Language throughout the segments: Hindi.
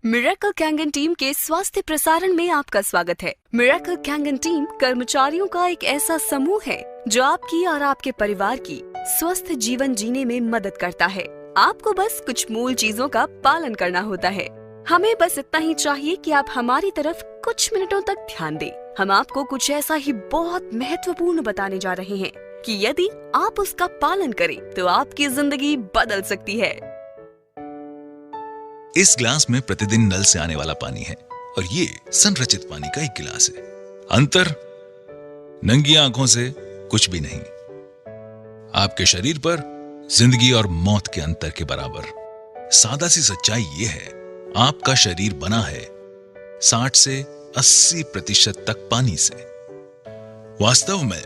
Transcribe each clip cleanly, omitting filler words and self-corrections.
मिरेकल कैंगन टीम के स्वास्थ्य प्रसारण में आपका स्वागत है। मिरेकल कैंगन टीम कर्मचारियों का एक ऐसा समूह है जो आपकी और आपके परिवार की स्वस्थ जीवन जीने में मदद करता है। आपको बस कुछ मूल चीजों का पालन करना होता है। हमें बस इतना ही चाहिए कि आप हमारी तरफ कुछ मिनटों तक ध्यान दें। हम आपको कुछ ऐसा ही बहुत महत्वपूर्ण बताने जा रहे हैं कि यदि आप उसका पालन करें तो आपकी जिंदगी बदल सकती है। इस गिलास में प्रतिदिन नल से आने वाला पानी है और ये संरचित पानी का एक गिलास है। अंतर नंगी आंखों से कुछ भी नहीं। आपके शरीर पर जिंदगी और मौत के अंतर के बराबर। सादा सी सच्चाई ये है, आपका शरीर बना है 60 से 80% तक पानी से। वास्तव में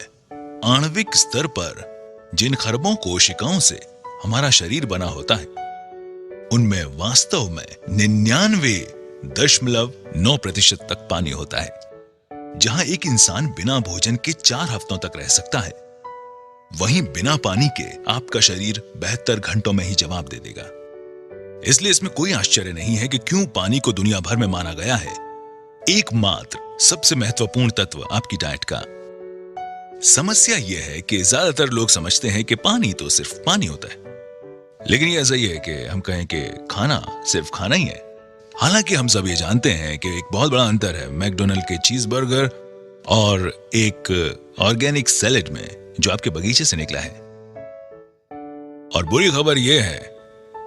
आणविक स्तर पर जिन खरबों कोशिकाओं से हमारा शरीर बना होता है उनमें वास्तव में 99.9% तक पानी होता है। जहां एक इंसान बिना भोजन के 4 हफ्तों तक रह सकता है, वहीं बिना पानी के आपका शरीर 72 घंटों में ही जवाब दे देगा। इसलिए इसमें कोई आश्चर्य नहीं है कि क्यों पानी को दुनिया भर में माना गया है एकमात्र सबसे महत्वपूर्ण तत्व आपकी डाइट का। समस्या यह है कि ज्यादातर लोग समझते हैं कि पानी तो सिर्फ पानी होता है, लेकिन ये ऐसा ही है कि हम कहें कि खाना सिर्फ खाना ही है। हालांकि हम सब ये जानते हैं कि एक बहुत बड़ा अंतर है मैकडॉनल्ड के चीज बर्गर और एक ऑर्गेनिक सैलेड में जो आपके बगीचे से निकला है। और बुरी खबर यह है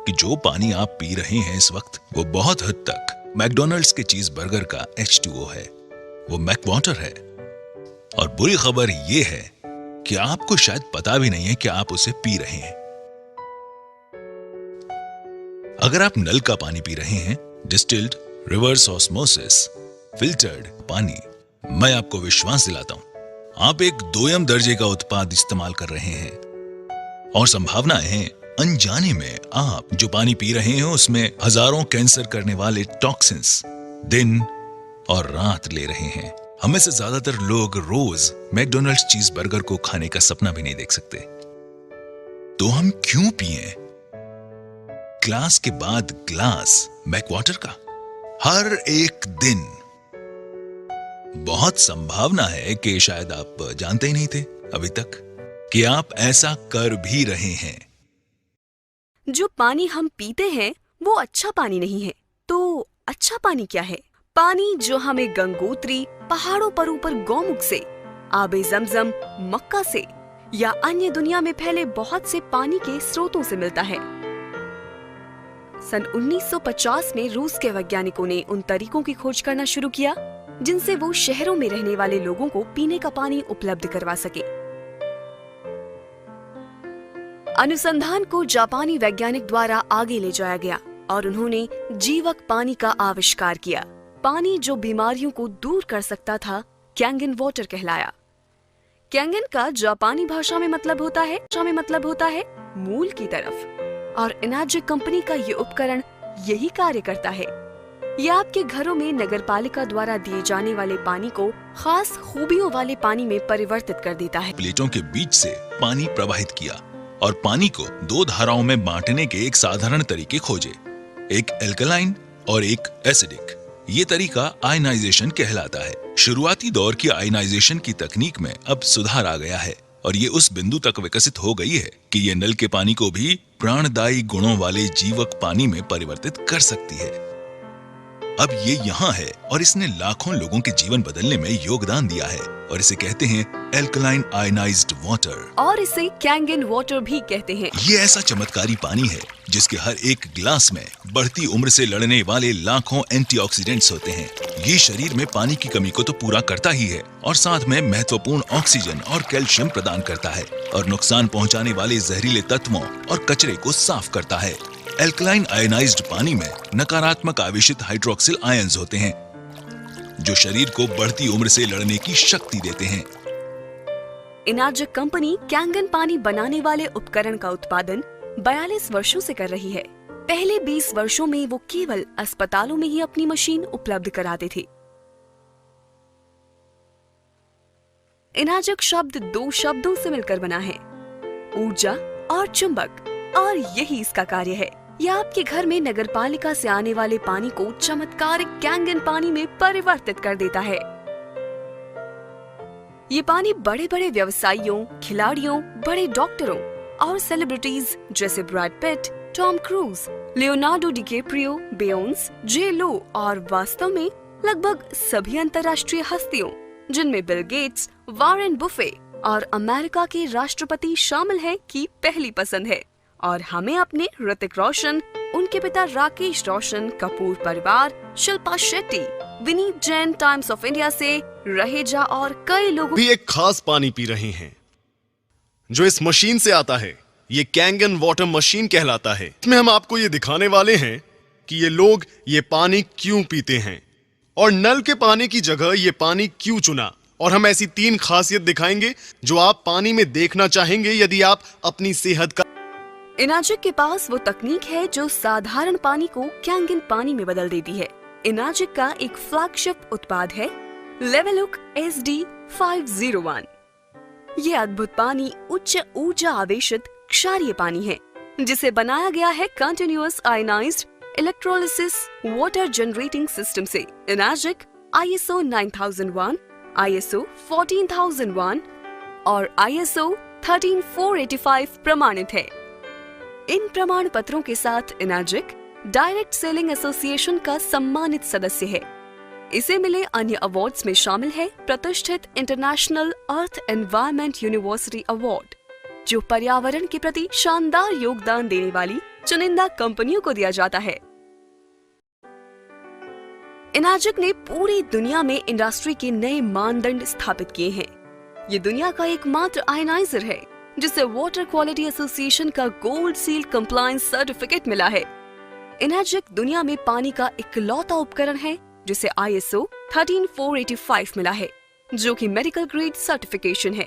कि जो पानी आप पी रहे हैं इस वक्त वो बहुत हद तक मैकडॉनल्ड्स के चीज बर्गर का H2O है, वो मैक वाटर है। और बुरी खबर यह है कि आपको शायद पता भी नहीं है कि आप उसे पी रहे हैं। अगर आप नल का पानी पी रहे हैं, डिस्टिल्ड, रिवर्स ऑस्मोसिस, फिल्टर्ड पानी, मैं आपको विश्वास दिलाता हूं आप एक दोयम दर्जे का उत्पाद इस्तेमाल कर रहे हैं। और संभावनाएं हैं अनजाने में आप जो पानी पी रहे हैं उसमें हजारों कैंसर करने वाले टॉक्सिन्स दिन और रात ले रहे हैं। हमें से ज्यादातर लोग रोज मैकडॉनल्ड्स चीज बर्गर को खाने का सपना भी नहीं देख सकते। तो हम क्यों पिएं ग्लास के बाद ग्लास मैक वाटर का हर एक दिन? बहुत संभावना है कि शायद आप जानते ही नहीं थे अभी तक कि आप ऐसा कर भी रहे हैं। जो पानी हम पीते हैं वो अच्छा पानी नहीं है। तो अच्छा पानी क्या है? पानी जो हमें गंगोत्री, पहाड़ों पर ऊपर गौमुख से, आबे जमजम, मक्का से या अन्य दुनिया में फैले बहुत से पानी के स्रोतों से मिलता है। सन 1950 में रूस के वैज्ञानिकों ने उन तरीकों की खोज करना शुरू किया जिनसे वो शहरों में रहने वाले लोगों को पीने का पानी उपलब्ध करवा सके। अनुसंधान को जापानी वैज्ञानिक द्वारा आगे ले जाया गया और उन्होंने जीवक पानी का आविष्कार किया। पानी जो बीमारियों को दूर कर सकता था कैंगन वाटर कहलाया। कैंगन का जापानी भाषा में मतलब होता है मूल की तरफ। और इनाजिक कंपनी का ये उपकरण यही कार्य करता है। यह आपके घरों में नगरपालिका द्वारा दिए जाने वाले पानी को खास खूबियों वाले पानी में परिवर्तित कर देता है। प्लेटों के बीच से पानी प्रवाहित किया और पानी को 2 धाराओं में बांटने के एक साधारण तरीके खोजे, एक एल्कलाइन और एक एसिडिक। ये तरीका आयनाइजेशन कहलाता है। शुरुआती दौर की आयनाइजेशन की तकनीक में अब सुधार आ गया है और ये उस बिंदु तक विकसित हो गई है कि ये नल के पानी को भी प्राणदायी गुणों वाले जीवक पानी में परिवर्तित कर सकती है। अब ये यहाँ है और इसने लाखों लोगों के जीवन बदलने में योगदान दिया है और इसे कहते हैं एल्कलाइन आयनाइज्ड वाटर, और इसे कैंगन वाटर भी कहते हैं। ये ऐसा चमत्कारी पानी है जिसके हर एक गिलास में बढ़ती उम्र से लड़ने वाले लाखों एंटीऑक्सीडेंट्स होते हैं। ये शरीर में पानी की कमी को तो पूरा करता ही है और साथ में महत्वपूर्ण ऑक्सीजन और कैल्शियम प्रदान करता है और नुकसान पहुंचाने वाले जहरीले तत्वों और कचरे को साफ करता है। एल्कलाइन आयनाइज्ड पानी में नकारात्मक आवेशित हाइड्रोक्सिल आयंस होते हैं जो शरीर को बढ़ती उम्र से लड़ने की शक्ति देते हैं। इनाजिक कंपनी कैंगन पानी बनाने वाले उपकरण का उत्पादन 42 वर्षों से कर रही है। पहले 20 वर्षों में वो केवल अस्पतालों में ही अपनी मशीन उपलब्ध कराते थे। इनाजिक शब्द 2 शब्दों से मिलकर बना है, ऊर्जा और चुंबक, और यही इसका कार्य है। या आपके घर में नगरपालिका से आने वाले पानी को चमत्कारिक कैंगन पानी में परिवर्तित कर देता है। ये पानी बड़े बड़े व्यवसायियों, खिलाड़ियों, बड़े डॉक्टरों और सेलिब्रिटीज जैसे Brad Pitt, Tom Cruise, Leonardo DiCaprio, Beyonce, J Lo और वास्तव में लगभग सभी अंतर्राष्ट्रीय हस्तियों जिनमें बिल गेट्स, वॉरेन बुफे और अमेरिका के राष्ट्रपति शामिल हैं की पहली पसंद है। और हमें अपने ऋतिक रोशन, उनके पिता राकेश रोशन, कपूर परिवार, Shilpa Shetty, Vineet Jain times of India से, रहेजा और कई लोगों भी एक खास पानी पी रहे हैं जो इस मशीन से आता है। ये कैंगन वाटर मशीन कहलाता है। इसमें हम आपको ये दिखाने वाले हैं कि ये लोग ये पानी क्यों पीते हैं और नल के पानी की जगह ये पानी क्यों चुना। और हम ऐसी 3 खासियत दिखाएंगे जो आप पानी में देखना चाहेंगे यदि आप अपनी सेहत का। इनाजिक के पास वो तकनीक है जो साधारण पानी को कैंगन पानी में बदल देती है। इनाजिक का एक फ्लैगशिप उत्पाद है लेवलुक SD501। ये अद्भुत पानी उच्च ऊर्जा आवेशित क्षारीय पानी है जिसे बनाया गया है continuous ionised electrolysis water generating system से। इनाजिक ISO 9001, ISO 14001 और ISO 13485 प्रमाणित है। इन प्रमाण पत्रों के साथ इनाजिक डायरेक्ट सेलिंग एसोसिएशन का सम्मानित सदस्य है। इसे मिले अन्य अवार्ड्स में शामिल है प्रतिष्ठित इंटरनेशनल अर्थ एनवायरनमेंट यूनिवर्सिटी अवार्ड जो पर्यावरण के प्रति शानदार योगदान देने वाली चुनिंदा कंपनियों को दिया जाता है। इनाजिक ने पूरी दुनिया में इंडस्ट्री के नए मानदंड स्थापित किए हैं। ये दुनिया का एकमात्र आयनाइजर है जिसे वाटर क्वालिटी एसोसिएशन का गोल्ड सील कंप्लायंस सर्टिफिकेट मिला है। इनाजिक दुनिया में पानी का इकलौता उपकरण है जिसे ISO 13485 मिला है जो कि मेडिकल ग्रेड सर्टिफिकेशन है।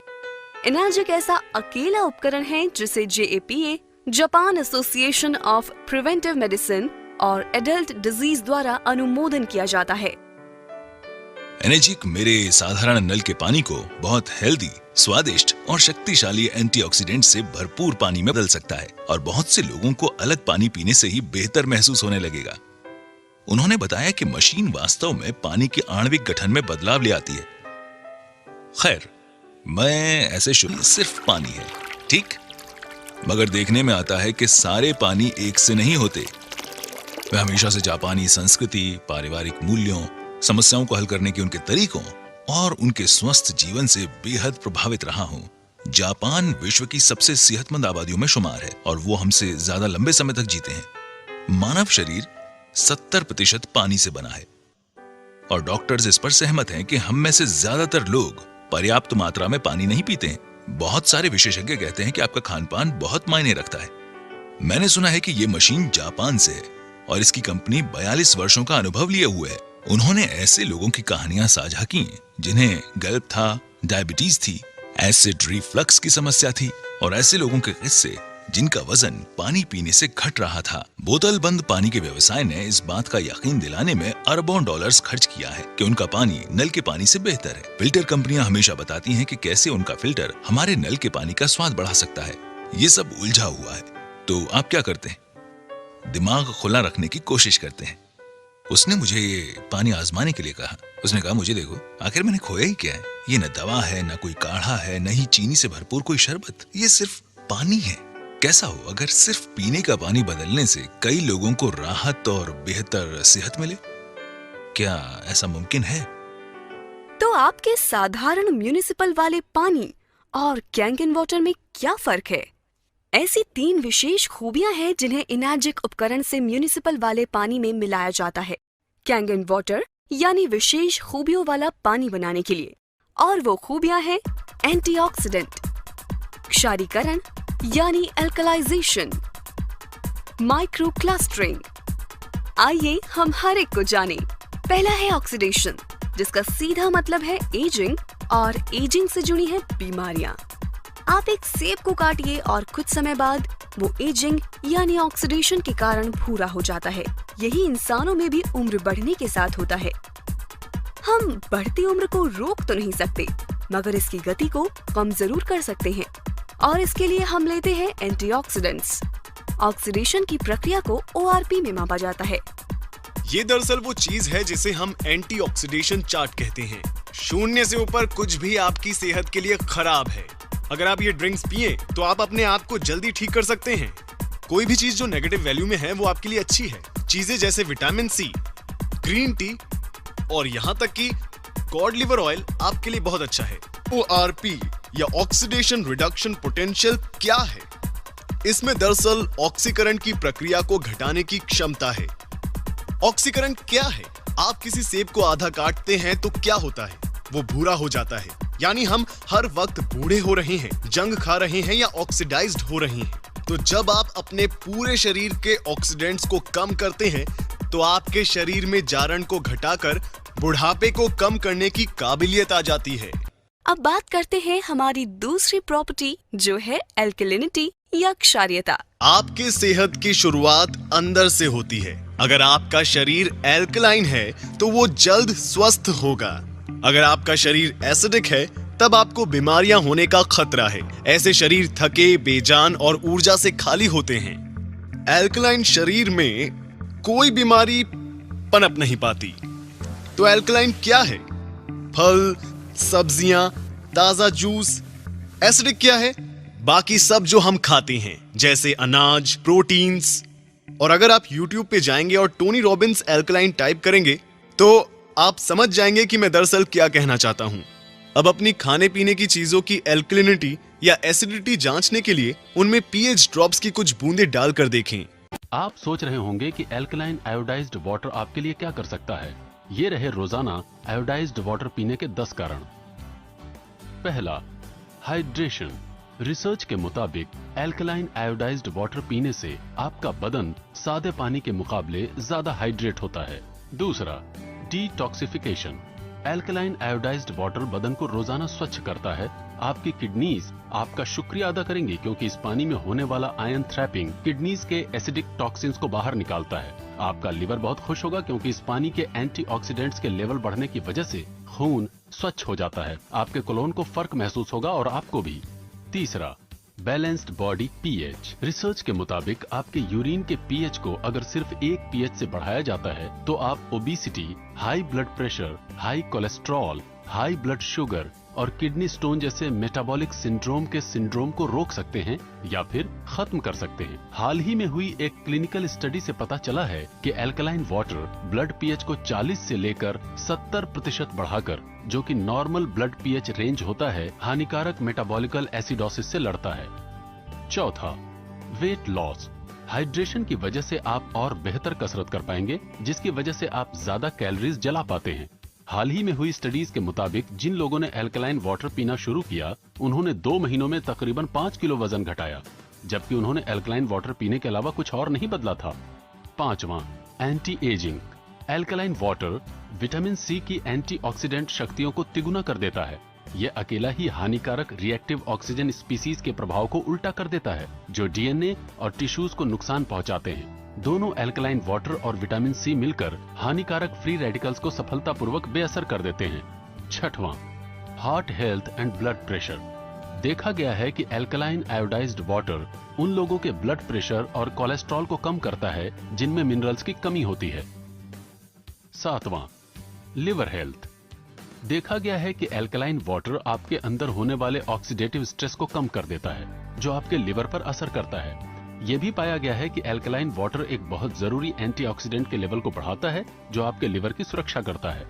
इनाजिक ऐसा अकेला उपकरण है जिसे JAPA Japan association of preventive medicine और एडल्ट डिजीज द्वारा अनुमोदन किया जाता है। एनाजिक मेरे साधारण नल के पानी को बहुत हेल्दी, स्वादिष्ट और शक्तिशाली एंटीऑक्सीडेंट से भरपूर पानी में बदल सकता है और बहुत से लोगों को अलग पानी पीने से ही बेहतर महसूस होने लगेगा। उन्होंने बताया कि मशीन वास्तव में पानी के आणविक गठन में बदलाव ले आती है। खैर, मैं ऐसे शुरू सिर्फ पानी है, ठीक, मगर देखने में आता है कि सारे पानी एक से नहीं होते। मैं हमेशा से जापानी संस्कृति, पारिवारिक मूल्यों, समस्याओं को हल करने के उनके तरीकों और उनके स्वस्थ जीवन से बेहद प्रभावित रहा हूं। जापान विश्व की सबसे सेहतमंद आबादियों में शुमार है और वो हमसे ज्यादा लंबे समय तक जीते हैं। मानव शरीर 70% पानी से बना है और डॉक्टर्स इस पर सहमत हैं कि हम में से ज्यादातर लोग पर्याप्त मात्रा में पानी नहीं पीते हैं। बहुत सारे विशेषज्ञ कहते हैं कि आपका खानपान बहुत मायने रखता है। मैंने सुना है कि ये मशीन जापान से है और इसकी कंपनी 42 वर्षों का अनुभव लिए हुए है। उन्होंने ऐसे लोगों की कहानियां साझा की जिन्हें गल्प था, डायबिटीज थी, एसिड रिफ्लक्स की समस्या थी और ऐसे लोगों के किस्से जिनका वजन पानी पीने से घट रहा था। बोतल बंद पानी के व्यवसाय ने इस बात का यकीन दिलाने में अरबों डॉलर्स खर्च किया है कि उनका पानी नल के पानी से बेहतर है। फिल्टर कंपनियां हमेशा बताती हैं कि कैसे उनका फिल्टर हमारे नल के पानी का स्वाद बढ़ा सकता है। ये सब उलझा हुआ है। तो आप क्या करते हैं? दिमाग खुला रखने की कोशिश करते हैं। उसने मुझे ये पानी आजमाने के लिए कहा। उसने कहा, मुझे देखो, आखिर मैंने खोया ही क्या है? ये न दवा है, न कोई काढ़ा है, न ही चीनी से भरपूर कोई शरबत। ये सिर्फ पानी है। कैसा हो अगर सिर्फ पीने का पानी बदलने से कई लोगों को राहत और बेहतर सेहत मिले? क्या ऐसा मुमकिन है? तो आपके साधारण म्युनिसिपल वाले पानी और कैंगन वाटर में क्या फर्क है? ऐसी 3 विशेष खूबियां हैं जिन्हें इनाजिक उपकरण से म्युनिसिपल वाले पानी में मिलाया जाता है कैंगन वाटर यानी विशेष खूबियों वाला पानी बनाने के लिए। और वो खूबियां हैं एंटीऑक्सीडेंट, क्षारीकरण यानी अल्कलाइजेशन, माइक्रो क्लस्टरिंग। आइए हम हर एक को जाने। पहला है ऑक्सीडेशन, जिसका सीधा मतलब है एजिंग और एजिंग से जुड़ी है बीमारियां। आप एक सेब को काटिए और कुछ समय बाद वो एजिंग यानी ऑक्सीडेशन के कारण भूरा हो जाता है। यही इंसानों में भी उम्र बढ़ने के साथ होता है। हम बढ़ती उम्र को रोक तो नहीं सकते, मगर इसकी गति को कम जरूर कर सकते हैं और इसके लिए हम लेते हैं एंटीऑक्सीडेंट्स। ऑक्सीडेशन की प्रक्रिया को ORP में मापा जाता है। ये दरअसल वो चीज है जिसे हम एंटीऑक्सीडेशन चार्ट कहते हैं। 0 से ऊपर कुछ भी आपकी सेहत के लिए खराब है। अगर आप ये ड्रिंक्स पिए तो आप अपने आप को जल्दी ठीक कर सकते हैं। कोई भी चीज जो नेगेटिव वैल्यू में है वो आपके लिए अच्छी है। चीजें जैसे विटामिन सी, ग्रीन टी और यहाँ तक कि कॉड लिवर ऑयल आपके लिए बहुत अच्छा है। ORP या ऑक्सीडेशन रिडक्शन पोटेंशियल क्या है? इसमें दरअसल ऑक्सीकरण की प्रक्रिया को घटाने की क्षमता है। ऑक्सीकरण क्या है? आप किसी सेब को आधा काटते हैं तो क्या होता है? वो भूरा हो जाता है। यानी हम हर वक्त बूढ़े हो रहे हैं, जंग खा रहे हैं या ऑक्सीडाइज्ड हो रहे हैं। तो जब आप अपने पूरे शरीर के ऑक्सीडेंट्स को कम करते हैं तो आपके शरीर में जारण को घटाकर बुढ़ापे को कम करने की काबिलियत आ जाती है। अब बात करते हैं हमारी दूसरी प्रॉपर्टी जो है एल्कलिनिटी या क्षारीयता। आपके सेहत की शुरुआत अंदर से होती है। अगर आपका शरीर एल्कलाइन है तो वो जल्द स्वस्थ होगा। अगर आपका शरीर एसिडिक है तब आपको बीमारियां होने का खतरा है। ऐसे शरीर थके, बेजान और ऊर्जा से खाली होते हैं। एल्कलाइन शरीर में कोई बीमारी पनप नहीं पाती। तो एल्कलाइन क्या है? फल, सब्जियां, ताजा जूस। एसिडिक क्या है? बाकी सब जो हम खाते हैं जैसे अनाज, प्रोटीन्स। और अगर आप YouTube पे जाएंगे और टोनी रॉबिन्स एल्कलाइन टाइप करेंगे तो आप समझ जाएंगे कि मैं दरअसल क्या कहना चाहता हूं। अब अपनी खाने पीने की चीजों की एल्कलिनिटी या एसिडिटी जांचने के लिए उनमें pH ड्रॉप्स की कुछ बूंदें डालकर देखें। आप सोच रहे होंगे कि एल्कलाइन आयोडाइज्ड वाटर आपके लिए क्या कर सकता है। ये रहे रोजाना आयोडाइज्ड वाटर पीने के 10 कारण। पहला, हाइड्रेशन। रिसर्च के मुताबिक एल्कलाइन आयोडाइज्ड वाटर पीने से आपका बदन सादे पानी के मुकाबले ज्यादा हाइड्रेट होता है। दूसरा, डिटॉक्सिफिकेशन। एल्कलाइन आयोडाइज्ड वाटर बदन को रोजाना स्वच्छ करता है। आपकी किडनीज आपका शुक्रिया अदा करेंगी क्योंकि इस पानी में होने वाला आयन थ्रैपिंग किडनीज के एसिडिक टॉक्सिन्स को बाहर निकालता है। आपका लिवर बहुत खुश होगा क्योंकि इस पानी के एंटीऑक्सीडेंट्स के लेवल बढ़ने की वजह से खून स्वच्छ हो जाता है। आपके कोलोन को फर्क महसूस होगा और आपको भी। तीसरा, बैलेंस्ड बॉडी पीएच। रिसर्च के मुताबिक आपके यूरिन के पीएच को अगर सिर्फ 1 पीएच से बढ़ाया जाता है तो आप obesity, high blood pressure, high cholesterol, high blood sugar और किडनी स्टोन जैसे मेटाबॉलिक सिंड्रोम को रोक सकते हैं या फिर खत्म कर सकते हैं। हाल ही में हुई एक क्लिनिकल स्टडी से पता चला है कि एल्कलाइन वाटर ब्लड पीएच को 40 से लेकर 70% बढ़ाकर, जो कि नॉर्मल ब्लड पीएच रेंज होता है, हानिकारक मेटाबॉलिकल एसिडोसिस से लड़ता है। चौथा, वेट लॉस। हाइड्रेशन की वजह से आप और बेहतर कसरत कर पाएंगे जिसकी वजह से आप ज्यादा कैलोरीज जला पाते हैं। हाल ही में हुई स्टडीज के मुताबिक जिन लोगों ने एल्कलाइन वाटर पीना शुरू किया उन्होंने 2 महीनों में तकरीबन 5 किलो वजन घटाया, जबकि उन्होंने एल्कलाइन वाटर पीने के अलावा कुछ और नहीं बदला था। पांचवा, anti ageing. Alkaline water vitamin C की एंटीऑक्सीडेंट शक्तियों को तिगुना कर देता है। यह अकेला ही हानिकारक रिएक्टिव ऑक्सीजन स्पीसीज के प्रभाव को उल्टा कर देता है जो डीएनए और टिश्यूज को नुकसान पहुंचाते हैं। दोनों एल्कलाइन वाटर और विटामिन सी मिलकर हानिकारक फ्री रेडिकल्स को सफलतापूर्वक बेअसर कर देते हैं। छठवां, heart health and blood pressure. देखा गया है कि एल्कलाइन आयोडाइज्ड वाटर उन लोगों के ब्लड प्रेशर और कोलेस्ट्रॉल को कम करता है जिनमें मिनरल्स की कमी होती है। सातवां, लिवर हेल्थ। देखा गया है कि एल्कलाइन वाटर आपके अंदर होने वाले ऑक्सीडेटिव स्ट्रेस को कम कर देता है जो आपके लिवर पर असर करता है। यह भी पाया गया है कि एल्कलाइन वाटर एक बहुत जरूरी एंटीऑक्सीडेंट के लेवल को बढ़ाता है जो आपके लिवर की सुरक्षा करता है।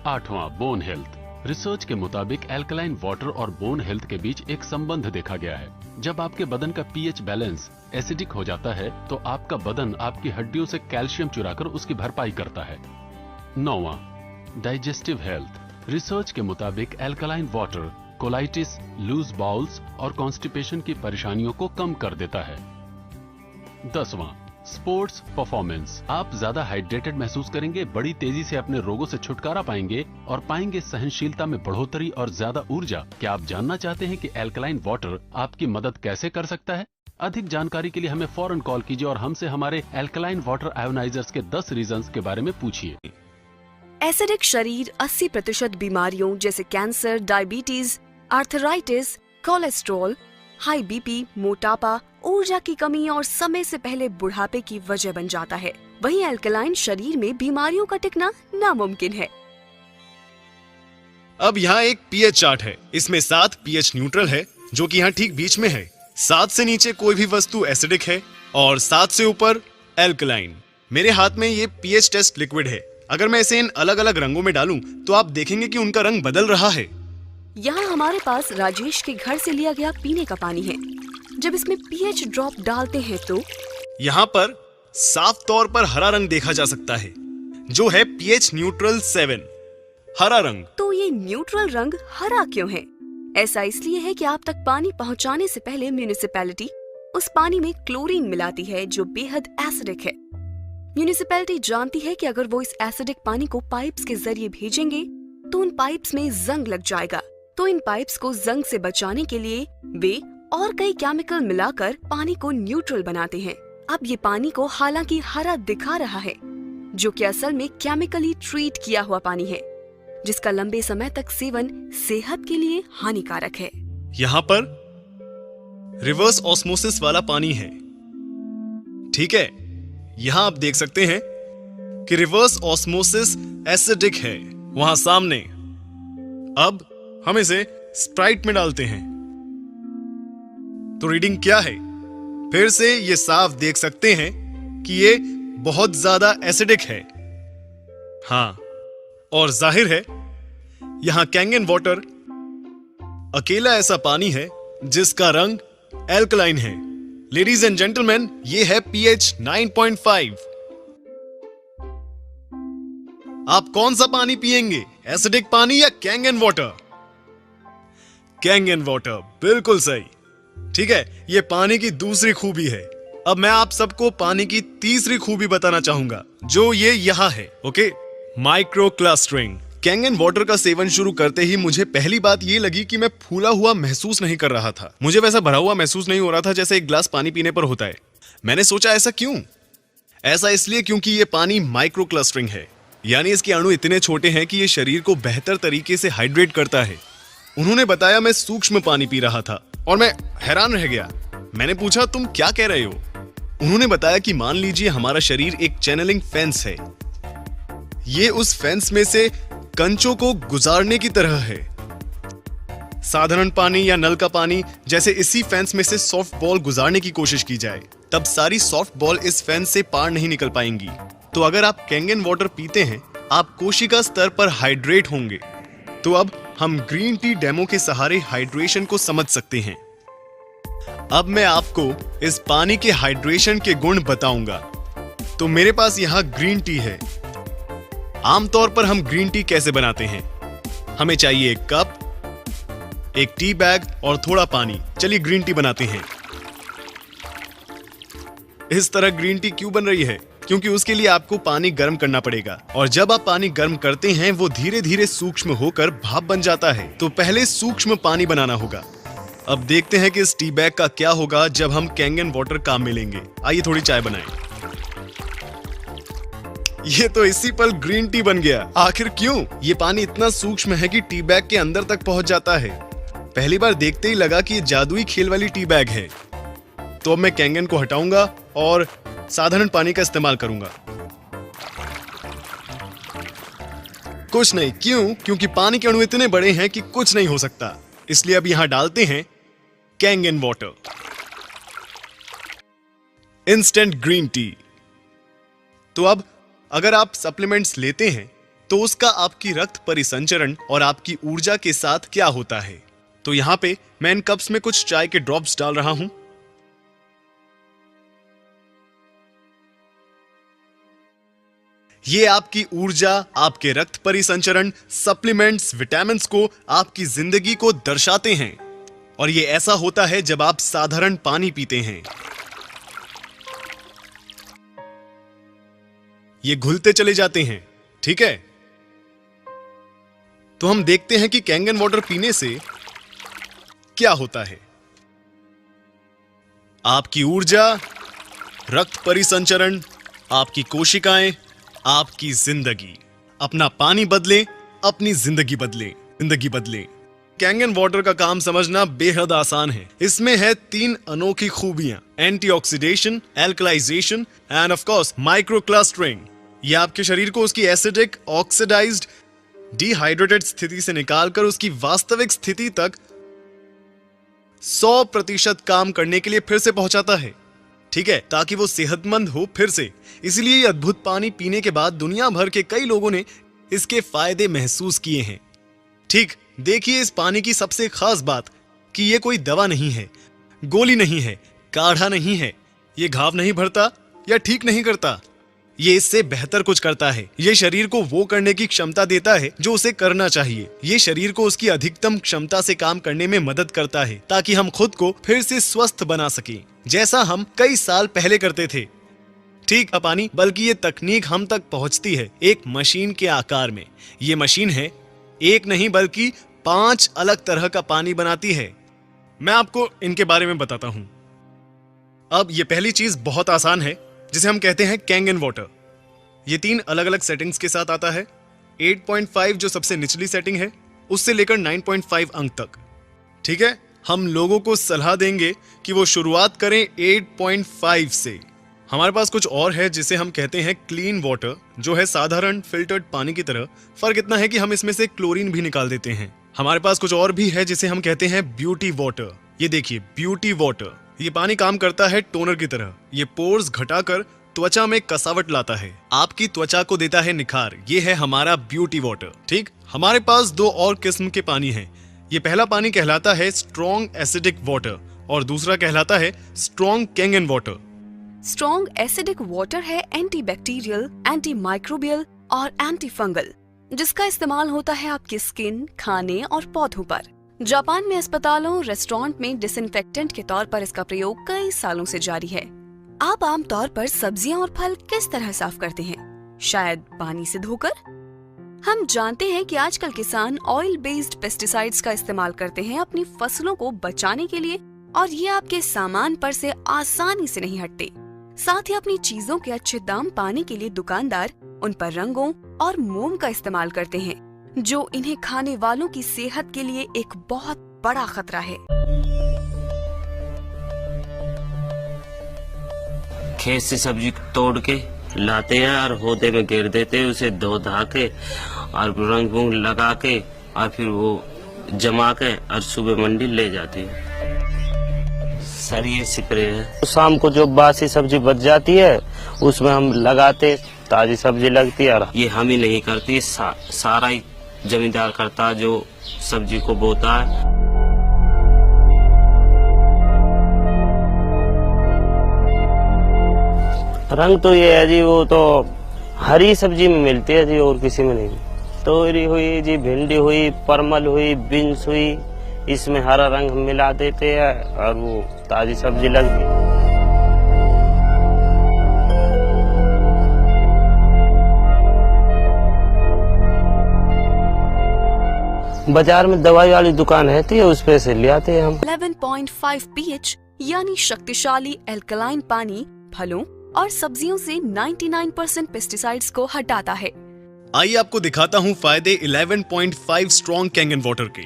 आठवां, बोन हेल्थ। रिसर्च के मुताबिक एल्कलाइन वाटर और बोन हेल्थ के बीच एक संबंध देखा गया है। जब आपके बदन का पीएच बैलेंस एसिडिक हो जाता है तो आपका बदन आपकी हड्डियों से कैल्शियम चुराकर उसकी भरपाई करता है। नौवां, डाइजेस्टिव हेल्थ। रिसर्च के मुताबिक alkaline water colitis, loose bowels और कॉन्स्टिपेशन की परेशानियों को कम कर देता है। 10वां, स्पोर्ट्स परफॉर्मेंस। आप ज्यादा हाइड्रेटेड महसूस करेंगे, बड़ी तेजी से अपने रोगों से छुटकारा पाएंगे और पाएंगे सहनशीलता में बढ़ोतरी और ज्यादा ऊर्जा। क्या आप जानना चाहते हैं कि एल्कलाइन वाटर आपकी मदद कैसे कर सकता है? अधिक जानकारी के लिए हमें फौरन कॉल कीजिए और हमसे हमारे एल्कलाइन वाटर आयोनाइजर्स के 10 रीजंस के बारे में पूछिए। एसिडिक शरीर 80% बीमारियों जैसे cancer, diabetes, arthritis, cholesterol, high BP, मोटापा, ऊर्जा की कमी और समय से पहले बुढ़ापे की वजह बन जाता है। वहीं अल्कलाइन शरीर में बीमारियों का टिकना नामुमकिन है। अब यहाँ एक पीएच चार्ट है। इसमें 7 पीएच न्यूट्रल है, जो कि यहाँ ठीक बीच में है। 7 से नीचे कोई भी वस्तु एसिडिक है और 7 से ऊपर एल्कलाइन। मेरे हाथ में ये पीएच टेस्ट लिक्विड है। अगर मैं इसे इन अलग अलग रंगों में डालूं तो आप देखेंगे कि उनका रंग बदल रहा है। यहाँ हमारे पास राजेश के घर से लिया गया पीने का पानी है। जब इसमें पीएच ड्रॉप डालते हैं तो यहाँ पर साफ तौर पर हरा रंग देखा जा सकता है, जो है पीएच न्यूट्रल 7 हरा रंग। तो ये न्यूट्रल रंग हरा क्यों है? ऐसा इसलिए है कि आप तक पानी पहुंचाने से पहले म्यूनिसिपैलिटी उस पानी में क्लोरीन मिलाती है, जो बेहद एसिडिक है। म्यूनिसिपैलिटी जानती है कि अगर वो इस एसिडिक पानी को पाइप्स के जरिए भेजेंगे तो उन पाइप्स में जंग लग जाएगा। तो इन पाइप्स को जंग से बचाने के लिए वे और कई केमिकल मिलाकर पानी को न्यूट्रल बनाते हैं। अब ये पानी को हालांकि हरा दिखा रहा है, जो कि असल में केमिकली ट्रीट किया हुआ पानी है, जिसका लंबे समय तक सेवन सेहत के लिए हानिकारक है। यहाँ पर रिवर्स ऑस्मोसिस वाला पानी है, ठीक है। यहाँ आप देख सकते हैं कि रिवर्स ऑस्मोसिस एसिडिक है वहां सामने। अब हम इसे स्प्राइट में डालते हैं तो रीडिंग क्या है? फिर से ये साफ देख सकते हैं कि ये बहुत ज्यादा एसिडिक है। हाँ, और जाहिर है यहां कैंगन वाटर अकेला ऐसा पानी है जिसका रंग एल्कलाइन है। लेडीज एंड जेंटलमैन, ये है पीएच 9.5। आप कौन सा पानी पिएंगे, एसिडिक पानी या कैंगन वाटर? कैंगन वाटर, बिल्कुल सही। ठीक है, ये पानी की दूसरी खूबी है। अब मैं आप सबको पानी की तीसरी खूबी बताना चाहूंगा, जो ये यहाँ है। Okay, micro clustering. Kangen water का सेवन शुरू करते ही मुझे पहली बात ये लगी कि मैं फूला हुआ महसूस नहीं कर रहा था। मुझे वैसा भरा हुआ महसूस नहीं हो रहा था जैसे एक गिलास पानी पीने पर होता है। मैंने सोचा ऐसा क्यों? ऐसा इसलिए क्योंकि ये पानी माइक्रो क्लस्टरिंग है, यानी इसके अणु इतने छोटे हैं कि ये शरीर को बेहतर तरीके से हाइड्रेट करता है। उन्होंने बताया मैं सूक्ष्म पानी पी रहा था और मैं हैरान रह गया। मैंने पूछा, तुम क्या कह रहे हो? उन्होंने बताया कि मान लीजिए हमारा शरीर एक चैनलिंग फेंस है। ये उस फेंस में से कंचों को गुजारने की तरह है। साधारण पानी या नल का पानी जैसे इसी फेंस में से सॉफ्ट बॉल गुजारने की कोशिश की जाए, तब सारी सॉफ्ट बॉल इस फेंस से पार नहीं निकल पाएंगी। तो अगर आप कैंगन वाटर पीते हैं, आप कोशिका स्तर पर हाइड्रेट होंगे। तो अब हम ग्रीन टी डेमो के सहारे हाइड्रेशन को समझ सकते हैं। अब मैं आपको इस पानी के हाइड्रेशन के गुण बताऊंगा। तो मेरे पास यहाँ ग्रीन टी है। आमतौर पर हम ग्रीन टी कैसे बनाते हैं? हमें चाहिए एक कप, एक टी बैग और थोड़ा पानी। चलिए ग्रीन टी बनाते हैं। इस तरह ग्रीन टी क्यों बन रही है? क्योंकि उसके लिए आपको पानी गर्म करना पड़ेगा, और जब आप पानी गर्म करते हैं वो धीरे धीरे सूक्ष्म होकर भाप बन जाता है। तो पहले सूक्ष्म पानी बनाना होगा। अब देखते हैं कि इस टी बैग का क्या होगा जब हम कैंगन वाटर काम में लेंगे। आइए थोड़ी चाय बनाएं। ये तो इसी पल ग्रीन टी बन गया। आखिर क्यों? ये पानी इतना सूक्ष्म है कि टी बैग के अंदर तक पहुंच जाता है। पहली बार देखते ही लगा कि ये जादुई खेल वाली टी बैग है। तो अब मैं कैंगन को हटाऊंगा और साधारण पानी का इस्तेमाल करूंगा। कुछ नहीं, क्यों? क्योंकि पानी के अणु इतने बड़े हैं कि कुछ नहीं हो सकता। इसलिए अब यहां डालते हैं Kangen water, instant green tea. तो अब अगर आप सप्लीमेंट्स लेते हैं तो उसका आपकी रक्त परिसंचरण और आपकी ऊर्जा के साथ क्या होता है? तो यहां पे मैं इन कप्स में कुछ चाय के ड्रॉप्स डाल रहा हूं। ये आपकी ऊर्जा, आपके रक्त परिसंचरण, सप्लीमेंट्स, विटामिन्स को, आपकी जिंदगी को दर्शाते हैं। और ये ऐसा होता है जब आप साधारण पानी पीते हैं। ये घुलते चले जाते हैं, ठीक है? तो हम देखते हैं कि कैंगन वाटर पीने से क्या होता है। आपकी ऊर्जा, रक्त परिसंचरण, आपकी कोशिकाएं, आपकी जिंदगी। अपना पानी बदलें, अपनी जिंदगी बदलें, जिंदगी बदलें। कैंगन वाटर का काम समझना बेहद आसान है। इसमें है 3 अनोखी खूबियां, antioxidation, alkalisation and of course microclustering. ये आपके शरीर को उसकी एसिडिक, ऑक्सीडाइज्ड, डिहाइड्रेटेड स्थिति से निकालकर उसकी वास्तविक स्थिति तक 100% काम करने के लिए फिर से पहुंचाता है, ठीक है, ताकि वो सेहतमंद हो फिर से। इसलिए ये अद्भुत पानी पीने के बाद दुनिया भर के कई लोगों ने इसके फायदे महसूस किए हैं। ठीक, देखिए इस पानी की सबसे खास बात कि ये कोई दवा नहीं है, गोली नहीं है, काढ़ा नहीं है। ये घाव नहीं भरता या ठीक नहीं करता, ये इससे बेहतर कुछ करता है। ये शरीर को वो करने की क्षमता देता है जो उसे करना चाहिए। ये शरीर को उसकी अधिकतम क्षमता से काम करने में मदद करता है ताकि हम खुद को फिर से स्वस्थ बना सकें, जैसा हम कई साल पहले करते थे। ठीक है पानी, बल्कि ये तकनीक हम तक पहुंचती है एक मशीन के आकार में। ये मशीन है एक नहीं बल्कि 5 अलग तरह का पानी बनाती है। मैं आपको इनके बारे में बताता हूं। अब ये पहली चीज बहुत आसान है, जिसे हम कहते हैं कैंगन वाटर। ये 3 अलग अलग सेटिंग्स के साथ आता है। 8.5 जो सबसे निचली सेटिंग है, उससे लेकर 9.5 अंक तक। ठीक है, हम लोगों को सलाह देंगे कि वो शुरुआत करें 8.5 से। हमारे पास कुछ और है जिसे हम कहते हैं क्लीन वाटर, जो है साधारण फिल्टर्ड पानी की तरह। फर्क इतना है कि हम इसमें से क्लोरीन भी निकाल देते हैं। हमारे पास कुछ और भी है जिसे हम कहते हैं ब्यूटी वाटर। ये देखिए ब्यूटी वाटर, ये पानी काम करता है टोनर की तरह। ये पोर्स घटाकर त्वचा में कसावट लाता है, आपकी त्वचा को देता है निखार। ये है हमारा ब्यूटी वाटर। ठीक, हमारे पास 2 और किस्म के पानी हैं। ये पहला पानी कहलाता है स्ट्रॉन्ग एसिडिक वाटर और दूसरा कहलाता है strong Kangen water. Strong acidic water है एंटीबैक्टीरियल, एंटी माइक्रोबियल और एंटी फंगल, जिसका इस्तेमाल होता है आपकी स्किन, खाने और पौधों पर। जापान में अस्पतालों, रेस्टोरेंट में डिसइंफेक्टेंट के तौर पर इसका प्रयोग कई सालों से जारी है। आप आमतौर पर सब्जियां और फल किस तरह साफ करते हैं? शायद पानी से धोकर। हम जानते हैं कि आजकल किसान ऑयल बेस्ड पेस्टिसाइड्स का इस्तेमाल करते हैं अपनी फसलों को बचाने के लिए, और ये आपके सामान पर से आसानी से नहीं हटते। साथ ही अपनी चीजों के अच्छे दाम पाने के लिए दुकानदार उन पर रंगों और मोम का इस्तेमाल करते हैं, जो इन्हें खाने वालों की सेहत के लिए एक बहुत बड़ा खतरा है। खेत से सब्जी तोड़ के लाते हैं और होदे में गिर देते हैं, उसे धो धा के और रंग वंग लगा के और फिर वो जमा के और सुबह मंडी ले जाते हैं। सर ये स्प्रे है। शाम को जो बासी सब्जी बच जाती है उसमें हम लगाते, ताजी सब्जी लगती है। और ये हम ही नहीं करती, सारा ही जमींदार करता है जो सब्जी को बोता है। रंग तो ये है जी, वो तो हरी सब्जी में मिलती है जी, और किसी में नहीं। तोरी हुई जी, भिंडी हुई, परमल हुई, बीन्स हुई, इसमें हरा रंग मिला देते हैं और वो ताजी सब्जी लगती है। बाजार में दवाई वाली दुकान रहती है, उस पे से ले आते हैं हम। 11.5 pH यानी शक्तिशाली एल्कलाइन पानी फलों और सब्जियों से 99% पेस्टिसाइड्स को हटाता है। आइए आपको दिखाता हूँ फायदे 11.5 स्ट्रॉन्ग कैंगन वाटर के।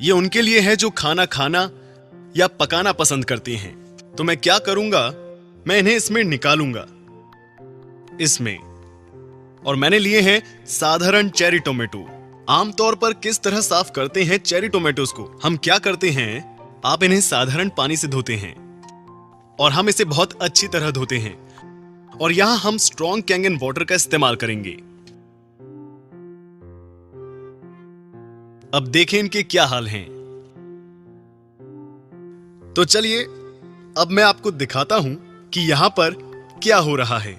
ये उनके लिए है जो खाना या पकाना पसंद करते हैं। तो मैं क्या करूंगा, मैं इन्हें इसमें निकालूंगा, इसमें। और मैंने लिए हैं साधारण चेरी टोमेटो। आमतौर पर किस तरह साफ करते हैं चेरी टोमेटोज को? हम क्या करते हैं, आप इन्हें साधारण पानी से धोते हैं और हम इसे बहुत अच्छी तरह धोते हैं। और यहां हम स्ट्रॉन्ग कैंगन वाटर का इस्तेमाल करेंगे। अब देखें इनके क्या हाल हैं। तो चलिए अब मैं आपको दिखाता हूं कि यहां पर क्या हो रहा है।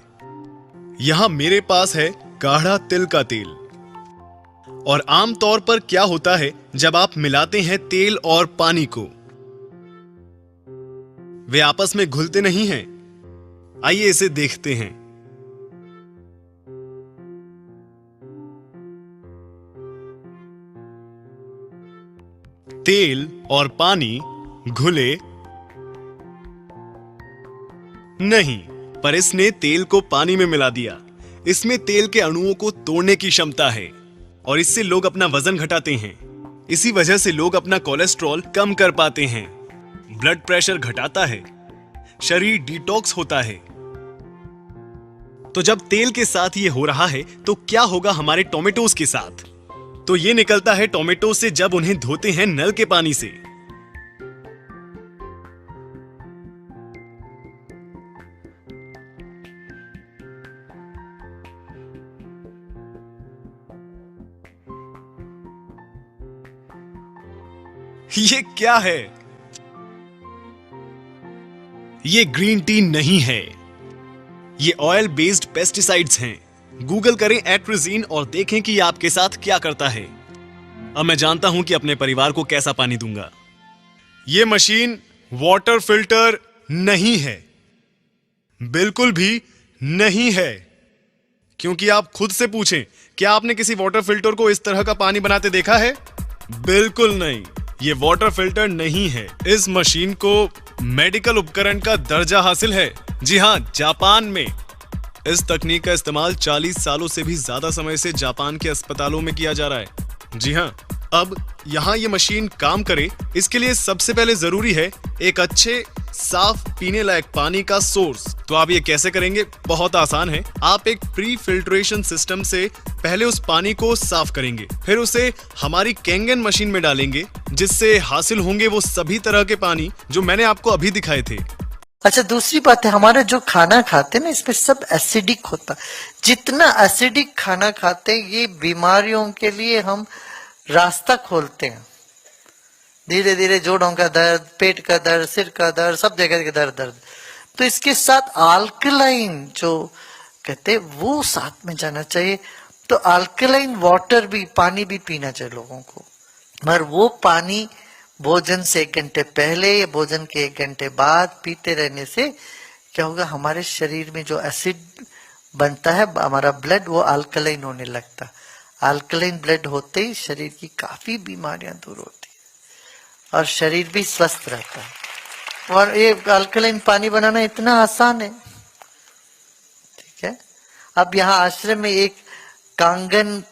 यहां मेरे पास है गाढ़ा तिल का तेल। और आमतौर पर क्या होता है जब आप मिलाते हैं तेल और पानी को, वे आपस में घुलते नहीं हैं। आइए इसे देखते हैं। तेल और पानी घुले नहीं, पर इसने तेल को पानी में मिला दिया। इसमें तेल के अणुओं को तोड़ने की क्षमता है और इससे लोग अपना वजन घटाते हैं। इसी वजह से लोग अपना कोलेस्ट्रॉल कम कर पाते हैं, ब्लड प्रेशर घटाता है, शरीर डिटॉक्स होता है। तो जब तेल के साथ ये हो रहा है तो क्या होगा हमारे टोमेटोज के साथ? तो ये निकलता है टोमेटो से जब उन्हें धोते हैं नल के पानी से। ये क्या है? ये ग्रीन टी नहीं है, ये ऑयल बेस्ड पेस्टिसाइड्स हैं। गूगल करें एट्रिजीन और देखें कि ये आपके साथ क्या करता है। अब मैं जानता हूं कि अपने परिवार को कैसा पानी दूंगा। ये मशीन वाटर फिल्टर नहीं है, बिल्कुल भी नहीं है। क्योंकि आप खुद से पूछें, क्या आपने किसी वाटर फिल्टर को इस तरह का पानी बनाते देखा है? बिल्कुल नहीं, ये वाटर फिल्टर नहीं है। इस मशीन को मेडिकल उपकरण का दर्जा हासिल है। जी हां, जापान में इस तकनीक का इस्तेमाल 40 सालों से भी ज्यादा समय से जापान के अस्पतालों में किया जा रहा है। जी हां, अब यहां ये मशीन काम करे, इसके लिए सबसे पहले जरूरी है एक अच्छे साफ पीने लायक पानी का सोर्स। तो आप ये कैसे करेंगे? बहुत आसान है। आप एक प्री फिल्ट्रेशन सिस्टम से पहले उस पानी को साफ करेंगे, फिर उसे हमारी कैंगन मशीन में डालेंगे, जिससे हासिल होंगे वो सभी तरह के पानी जो मैंने आपको अभी दिखाए थे। अच्छा, दूसरी बात है, हमारा जो खाना खाते हैं ना, इसमें सब एसिडिक होता। जितना एसिडिक खाना खाते हैं, ये बीमारियों के लिए हम रास्ता खोलते हैं। धीरे धीरे जोड़ों का दर्द, पेट का दर्द, सिर का दर्द, सब जगह के दर्द। तो इसके साथ अल्कलाइन जो कहते हैं वो साथ में जाना चाहिए। तो अल्कलाइन वाटर भी, पानी भी पीना चाहिए लोगों को, मगर वो पानी भोजन से 1 घंटे पहले या भोजन के 1 घंटे बाद पीते रहने से क्या होगा, हमारे शरीर में जो एसिड बनता है, हमारा ब्लड वो अल्कलाइन होने लगता। अल्कलाइन ब्लड होते ही शरीर की काफी बीमारियां दूर होती है और शरीर भी स्वस्थ रहता है। और ये अल्कलाइन पानी बनाना इतना आसान है, ठीक है। अब यहाँ आश्रम में एक कांगन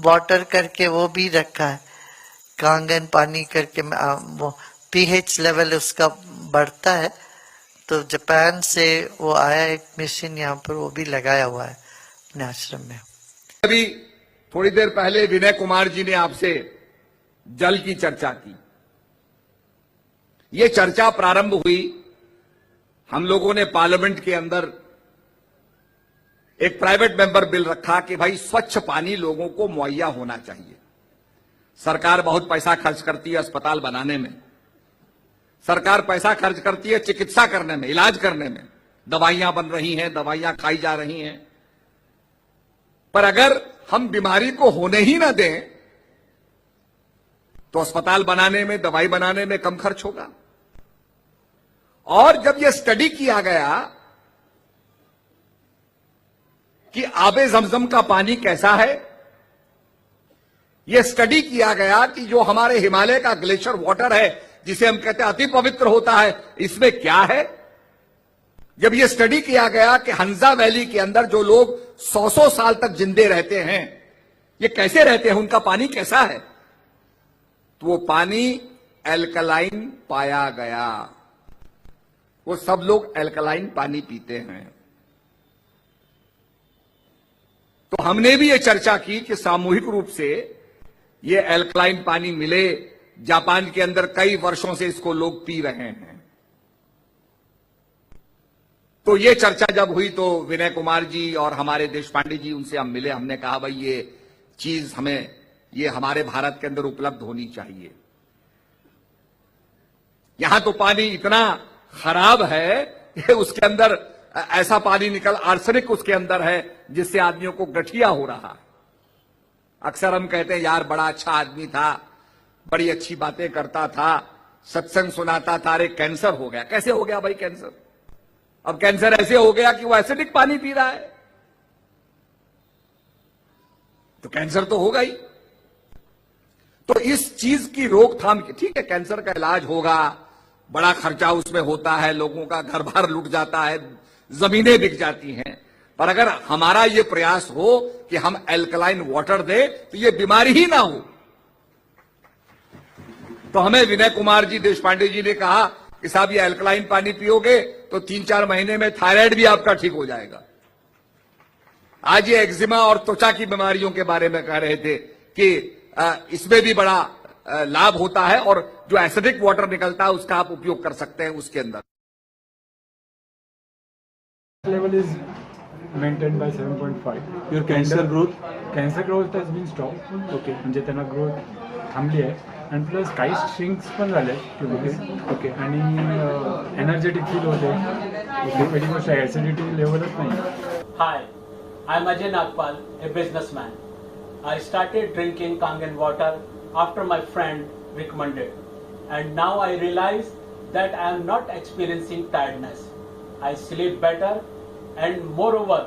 वाटर करके वो भी रखा है, कांगन पानी करके वो पीएच लेवल उसका बढ़ता है। तो जापान से वो आया एक मशीन, यहाँ पर वो भी लगाया हुआ है अपने आश्रम में। अभी थोड़ी देर पहले विनय कुमार जी ने आपसे जल की चर्चा की। ये चर्चा प्रारंभ हुई, हम लोगों ने पार्लियामेंट के अंदर एक प्राइवेट मेंबर बिल रखा कि भाई स्वच्छ पानी लोगों को मुहैया होना चाहिए। सरकार बहुत पैसा खर्च करती है अस्पताल बनाने में, सरकार पैसा खर्च करती है चिकित्सा करने में, इलाज करने में, दवाइयां बन रही हैं, दवाइयां खाई जा रही हैं, पर अगर हम बीमारी को होने ही ना दें तो अस्पताल बनाने में, दवाई बनाने में कम खर्च होगा। और जब यह स्टडी किया गया कि आबे जमजम का पानी कैसा है, यह स्टडी किया गया कि जो हमारे हिमालय का ग्लेशियर वाटर है, जिसे हम कहते हैं अति पवित्र होता है, इसमें क्या है। जब यह स्टडी किया गया कि हंजा वैली के अंदर जो लोग 100-100 साल तक जिंदे रहते हैं, ये कैसे रहते हैं, उनका पानी कैसा है, तो वो पानी एल्कलाइन पाया गया। वो सब लोग एल्कलाइन पानी पीते हैं। तो हमने भी ये चर्चा की कि सामूहिक रूप से ये एल्कलाइन पानी मिले। जापान के अंदर कई वर्षों से इसको लोग पी रहे हैं। तो ये चर्चा जब हुई तो विनय कुमार जी और हमारे देशपांडे जी, उनसे हम मिले। हमने कहा भाई ये चीज हमें, ये हमारे भारत के अंदर उपलब्ध होनी चाहिए। यहां तो पानी इतना खराब है कि उसके अंदर ऐसा पानी निकल, आर्सेनिक उसके अंदर है, जिससे आदमियों को गठिया हो रहा है। अक्सर हम कहते हैं यार बड़ा अच्छा आदमी था, बड़ी अच्छी बातें करता था, सत्संग सुनाता था, अरे कैंसर हो गया। कैसे हो गया भाई कैंसर? अब कैंसर ऐसे हो गया कि वो एसिडिक पानी पी रहा है, तो कैंसर तो होगा ही। तो इस चीज की रोकथाम की, ठीक है कैंसर का इलाज होगा, बड़ा खर्चा उसमें होता है, लोगों का घर बार लुट जाता है, जमीनें बिक जाती हैं, पर अगर हमारा ये प्रयास हो कि हम एल्कलाइन वाटर दें तो ये बीमारी ही ना हो। तो हमें विनय कुमार जी देशपांडे जी ने कहा कि साहब ये अल्कलाइन पानी पियोगे तो 3-4 महीने में थायराइड भी आपका ठीक हो जाएगा। आज ये एक्जिमा और त्वचा की बीमारियों के बारे में कह रहे थे कि इसमें भी बड़ा लाभ होता है और जो एसिडिक वाटर निकलता है उसका आप उपयोग कर सकते हैं उसके अंदर। Level is maintained by 7.5. Your cancer growth? Cancer growth has been stopped. Okay. म्हणजे त्यांना ग्रोथ थांबली आहे आणि प्लस काही स्ट्रिंग्स पण झाले ओके आणि एनर्जेटिक फील होते ओके पहिली गोष्ट ॲसिडिटी लेवलच नाही. Hi, I'm Ajay Nagpal, a businessman. I started drinking Kangen water after my friend recommended, and now I realize that I am not experiencing tiredness. I sleep better, and moreover,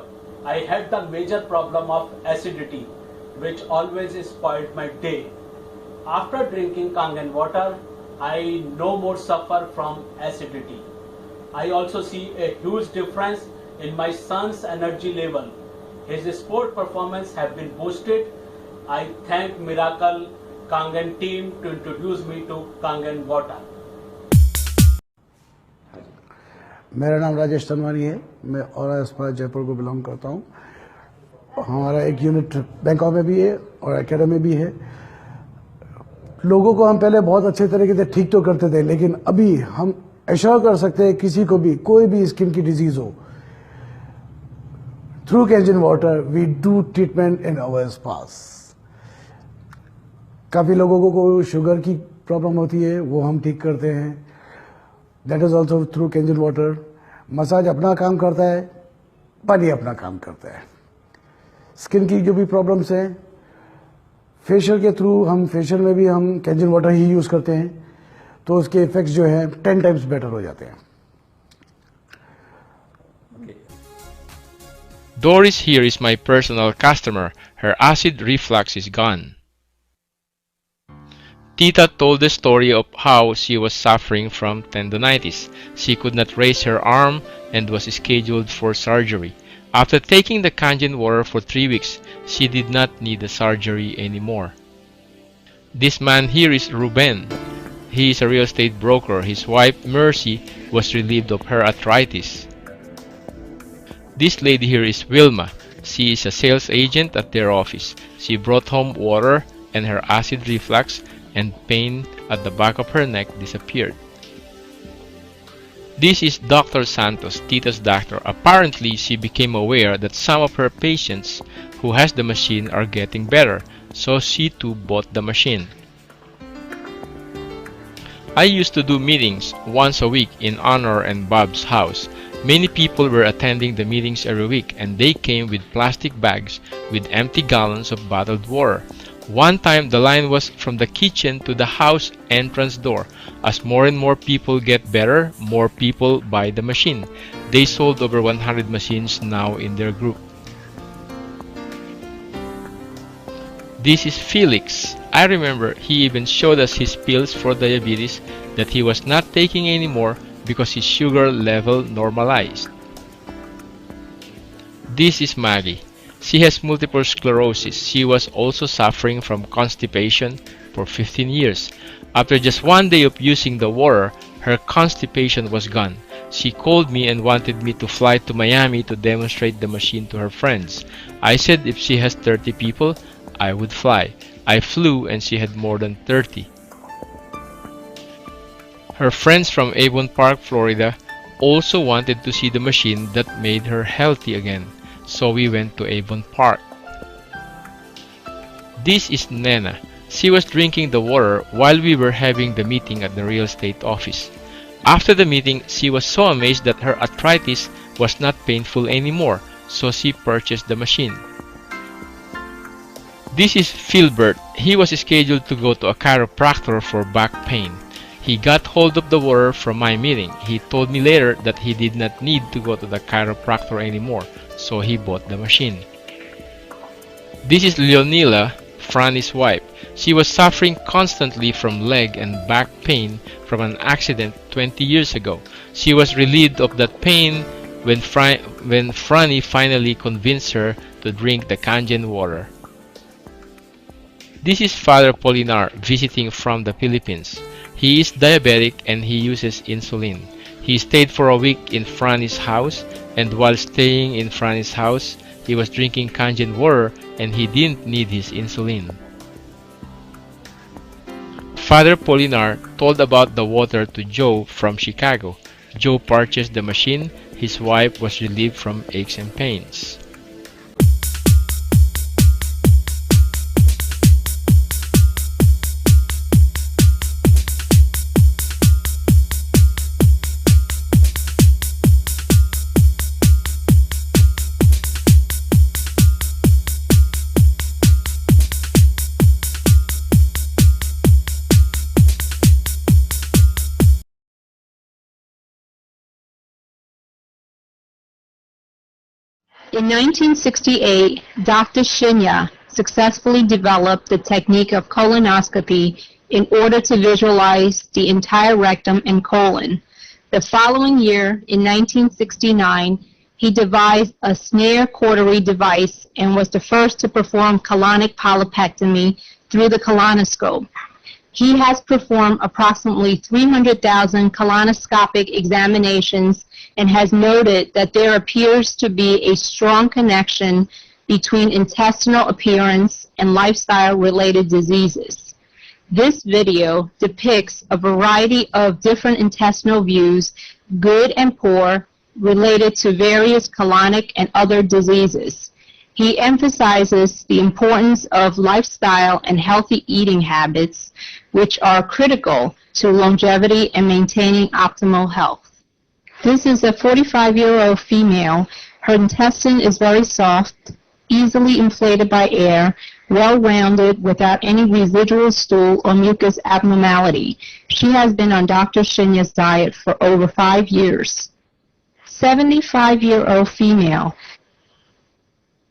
I had the major problem of acidity, which always spoiled my day. After drinking Kangen water, I no more suffer from acidity. I also see a huge difference in my son's energy level. His sport performance have been boosted. I thank Miracle Kangen team to introduce me to Kangen water. मेरा नाम राजेश तनवानी है, मैं और अस्पताल जयपुर को बिलोंग करता हूँ. हमारा एक यूनिट बैंकॉक में भी है और एकेडमी में भी है. लोगों को हम पहले बहुत अच्छे तरीके से ठीक तो करते थे, लेकिन अभी हम एश्योर कर सकते हैं किसी को भी कोई भी स्किन की डिजीज हो, through Kangen water we do treatment in our spas. काफ़ी लोगों को शुगर की प्रॉब्लम होती है, वो हम ठीक करते हैं. That is also through Kangen water. Massage अपना काम करता है, पानी अपना काम करता है. स्किन की जो भी प्रॉब्लम्स हैं, फेशियल के थ्रू हम फेशियल में भी हम कैंजन वाटर ही यूज़ करते हैं, तो उसके इफेक्ट्स जो है 10 टाइम्स बेटर हो जाते हैं. Doris here is my personal customer. Her acid reflux is gone. Tita told the story of how she was suffering from tendonitis. She could not raise her arm and was scheduled for surgery. After taking the Kangen water for 3 weeks, she did not need the surgery anymore. This man here is Ruben. He is a real estate broker. His wife Mercy was relieved of her arthritis. This lady here is Wilma. She is a sales agent at their office. She brought home water and her acid reflux and pain at the back of her neck disappeared. This is Dr. Santos, Tita's doctor. Apparently, she became aware that some of her patients who has the machine are getting better, so she too bought the machine. I used to do meetings once a week in Honor and Bob's house. Many people were attending the meetings every week, and they came with plastic bags with empty gallons of bottled water. One time the line was from the kitchen to the house entrance door. As more and more people get better, more people buy the machine. They sold over 100 machines now in their group. This is Felix. I remember he even showed us his pills for diabetes that he was not taking anymore because his sugar level normalized. This is Maggie. She has multiple sclerosis. She was also suffering from constipation for 15 years. After just one day of using the water, her constipation was gone. She called me and wanted me to fly to Miami to demonstrate the machine to her friends. I said if she has 30 people, I would fly. I flew and she had more than 30. Her friends from Avon Park, Florida also wanted to see the machine that made her healthy again. So we went to Avon Park. This is Nena. She was drinking the water while we were having the meeting at the real estate office. After the meeting, she was so amazed that her arthritis was not painful anymore, so she purchased the machine. This is Philbert. He was scheduled to go to a chiropractor for back pain. He got hold of the water from my meeting. He told me later that he did not need to go to the chiropractor anymore, so he bought the machine. This is Leonila, Franny's wife. She was suffering constantly from leg and back pain from an accident 20 years ago. She was relieved of that pain when Franny finally convinced her to drink the Kangen water. This is Father Polinar visiting from the Philippines. He is diabetic and he uses insulin. He stayed for a week in Franny's house, and while staying in Franny's house, he was drinking Kangen water and he didn't need his insulin. Father Polinar told about the water to Joe from Chicago. Joe purchased the machine. His wife was relieved from aches and pains. In 1968, Dr. Shinya successfully developed the technique of colonoscopy in order to visualize the entire rectum and colon. The following year, in 1969, he devised a snare cautery device and was the first to perform colonic polypectomy through the colonoscope. He has performed approximately 300,000 colonoscopic examinations and has noted that there appears to be a strong connection between intestinal appearance and lifestyle-related diseases. This video depicts a variety of different intestinal views, good and poor, related to various colonic and other diseases. He emphasizes the importance of lifestyle and healthy eating habits, which are critical to longevity and maintaining optimal health. This is a 45-year-old female. Her intestine is very soft, easily inflated by air, well-rounded without any residual stool or mucus abnormality. She has been on Dr. Shinya's diet for over 5 years. 75-year-old female.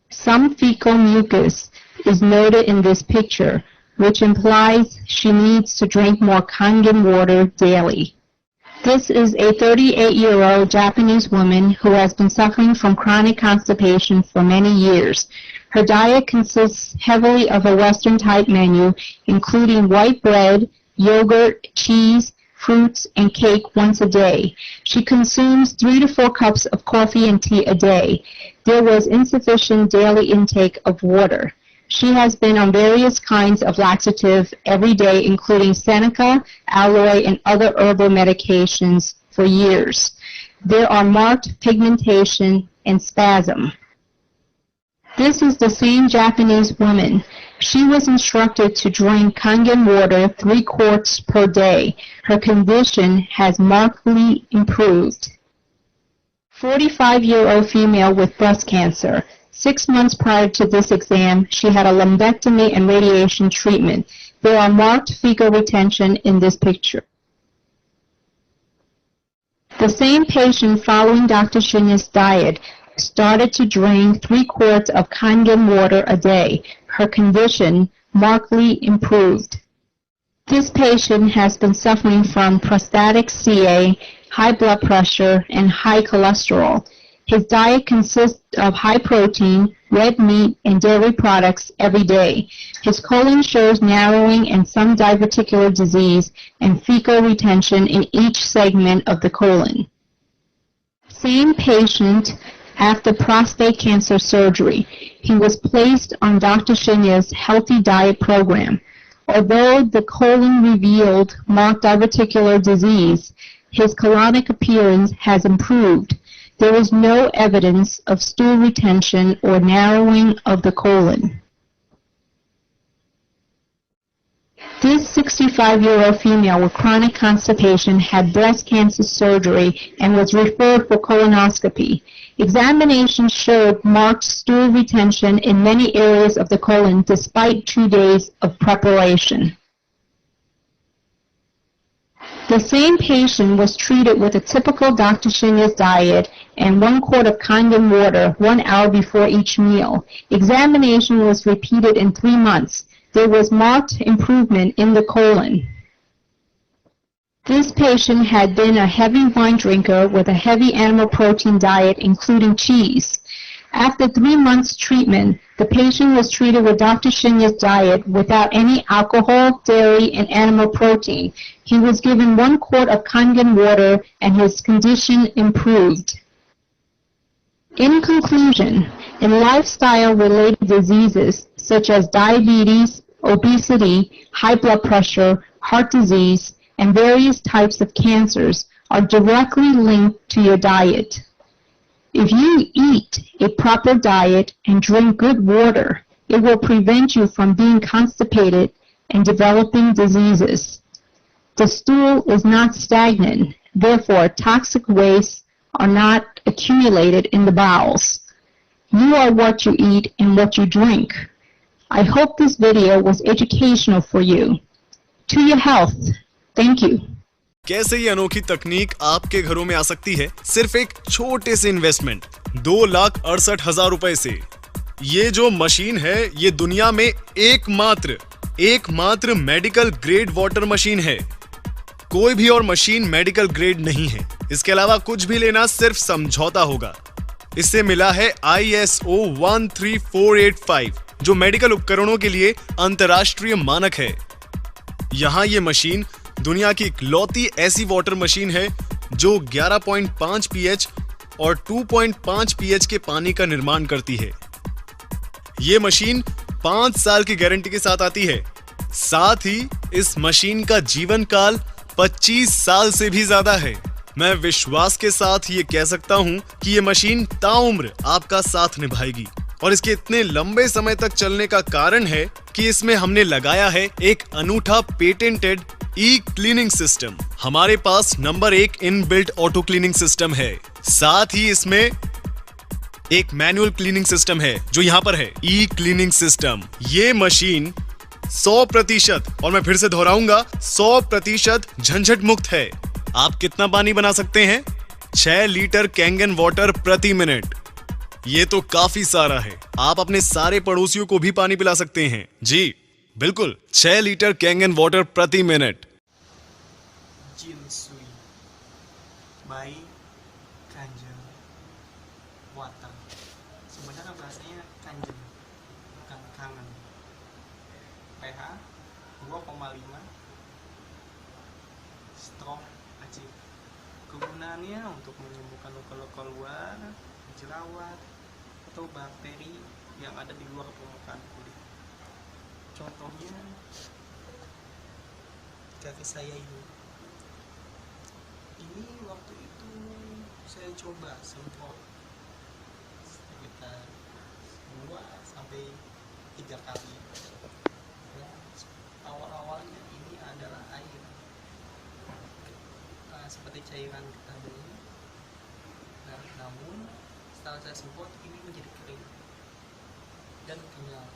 Some fecal mucus is noted in this picture, which implies she needs to drink more Kangen water daily. This is a 38-year-old Japanese woman who has been suffering from chronic constipation for many years. Her diet consists heavily of a Western-type menu, including white bread, yogurt, cheese, fruits, and cake once a day. She consumes 3 to 4 cups of coffee and tea a day. There was insufficient daily intake of water. She has been on various kinds of laxative every day, including Seneca, aloe, and other herbal medications for years. There are marked pigmentation and spasm. This is the same Japanese woman. She was instructed to drink Kangen water 3 quarts per day. Her condition has markedly improved. 45-year-old female with breast cancer. 6 months prior to this exam, she had a lumpectomy and radiation treatment. There are marked fecal retention in this picture. The same patient following Dr. Shinya's diet started to drink 3 quarts of Kangen water a day. Her condition markedly improved. This patient has been suffering from prostatic CA, high blood pressure, and high cholesterol. His diet consists of high protein, red meat, and dairy products every day. His colon shows narrowing and some diverticular disease and fecal retention in each segment of the colon. Same patient after prostate cancer surgery. He was placed on Dr. Shinya's healthy diet program. Although the colon revealed marked diverticular disease, his colonic appearance has improved. There is no evidence of stool retention or narrowing of the colon. This 65-year-old female with chronic constipation had breast cancer surgery and was referred for colonoscopy. Examinations showed marked stool retention in many areas of the colon despite 2 days of preparation. The same patient was treated with a typical Dr. Shinya's diet and 1 quart of Kangen water 1 hour before each meal. Examination was repeated in 3 months. There was marked improvement in the colon. This patient had been a heavy wine drinker with a heavy animal protein diet, including cheese. After 3 months treatment, the patient was treated with Dr. Shinya's diet without any alcohol, dairy, and animal protein. He was given 1 quart of Kangen water and his condition improved. In conclusion, in lifestyle-related diseases such as diabetes, obesity, high blood pressure, heart disease, and various types of cancers are directly linked to your diet. If you eat a proper diet and drink good water, it will prevent you from being constipated and developing diseases. The stool is not stagnant, therefore toxic wastes are not accumulated in the bowels. You are what you eat and what you drink. I hope this video was educational for you. To your health. Thank you. कैसे ये अनोखी तकनीक आपके घरों में आ सकती है सिर्फ एक छोटे से इन्वेस्टमेंट 2,68,000 रुपए से। ये जो मशीन है ये दुनिया में एकमात्र मेडिकल ग्रेड वाटर मशीन है। कोई भी और मशीन मेडिकल ग्रेड नहीं है। इसके अलावा कुछ भी लेना सिर्फ समझौता होगा। इससे मिला है ISO 13485 जो मेडिकल उपकरणों के लिए अंतर्राष्ट्रीय मानक है। यहाँ ये मशीन दुनिया की इकलौती ऐसी वाटर मशीन है जो 11.5 pH और 2.5 pH के पानी का निर्माण करती है। ये मशीन 5 साल की गारंटी के साथ आती है। साथ ही इस मशीन का जीवन काल 25 साल से भी ज्यादा है। मैं विश्वास के साथ ये कह सकता हूँ कि ये मशीन ताउम्र आपका साथ निभाएगी और इसके इतने लंबे समय तक चलने का कारण है कि इसमें हमने लगाया है एक अनूठा पेटेंटेड क्लीनिंग सिस्टम। हमारे पास number 1 inbuilt auto cleaning system है। साथ ही इसमें एक मैनुअल क्लीनिंग सिस्टम है जो यहाँ पर है क्लीनिंग सिस्टम। ये मशीन 100% और मैं फिर से दोहराऊंगा 100% झंझट मुक्त है। आप कितना पानी बना सकते हैं? 6 लीटर कैंगन वाटर प्रति मिनट। ये तो काफी सारा है। आप अपने सारे पड़ोसियों को भी पानी पिला सकते हैं। जी बिल्कुल, 6 लीटर कैंगन वाटर प्रति minute. Jinsui by Kangen Water. Sebenarnya bahasanya Kangen, bukan kangen. pH 2,5, strong, acid. Kegunaannya untuk menyembuhkan luka-luka luar, jerawat, atau bakteri yang ada di luar permukaan kulit. Contohnya kaki saya ini waktu itu saya coba semprot sekitar 2 sampai 3 kali. Awal-awalnya ini adalah air seperti cairan getah bening. Namun setelah saya semprot ini menjadi kering dan kenyal,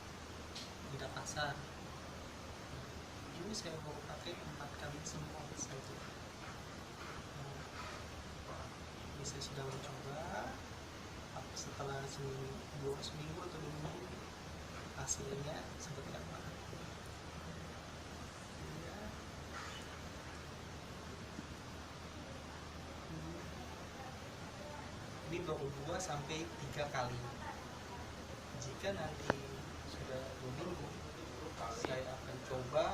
tidak kasar. Ini saya baru pakai 4 kali semprot saja. Ini saya sudah mencoba. Setelah seminggu atau 2 minggu hasilnya seperti apa? Ini baru 2 sampai 3 kali. Jika nanti sudah 2 minggu, saya akan coba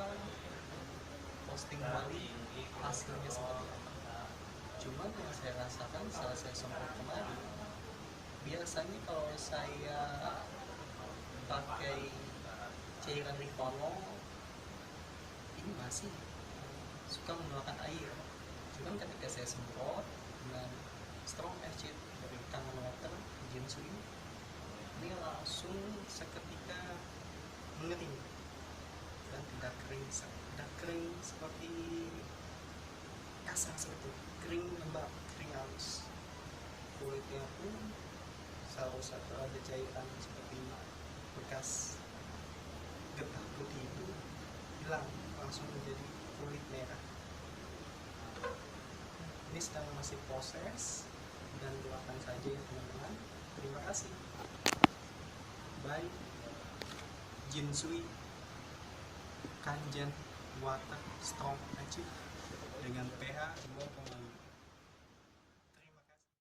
posting kembali hasilnya seperti apa. Cuman yang saya rasakan setelah saya semprot kemarin, biasanya kalau saya pakai cairan Ricolong ini masih suka mengeluarkan air. Cuman ketika saya semprot dengan strong acid dari Kangen Water Jinsui, ini langsung seketika mengering dan tidak kering seperti kasar seperti kering lembab, kering halus. Kulitnya pun satu ada cairan seperti bekas getah putih itu hilang, langsung menjadi kulit merah. Ini sedang masih proses dan doakan saja ya teman-teman. Terima kasih. Bye. Jinsui Kangen Water Strong Acid dengan pH 2,5.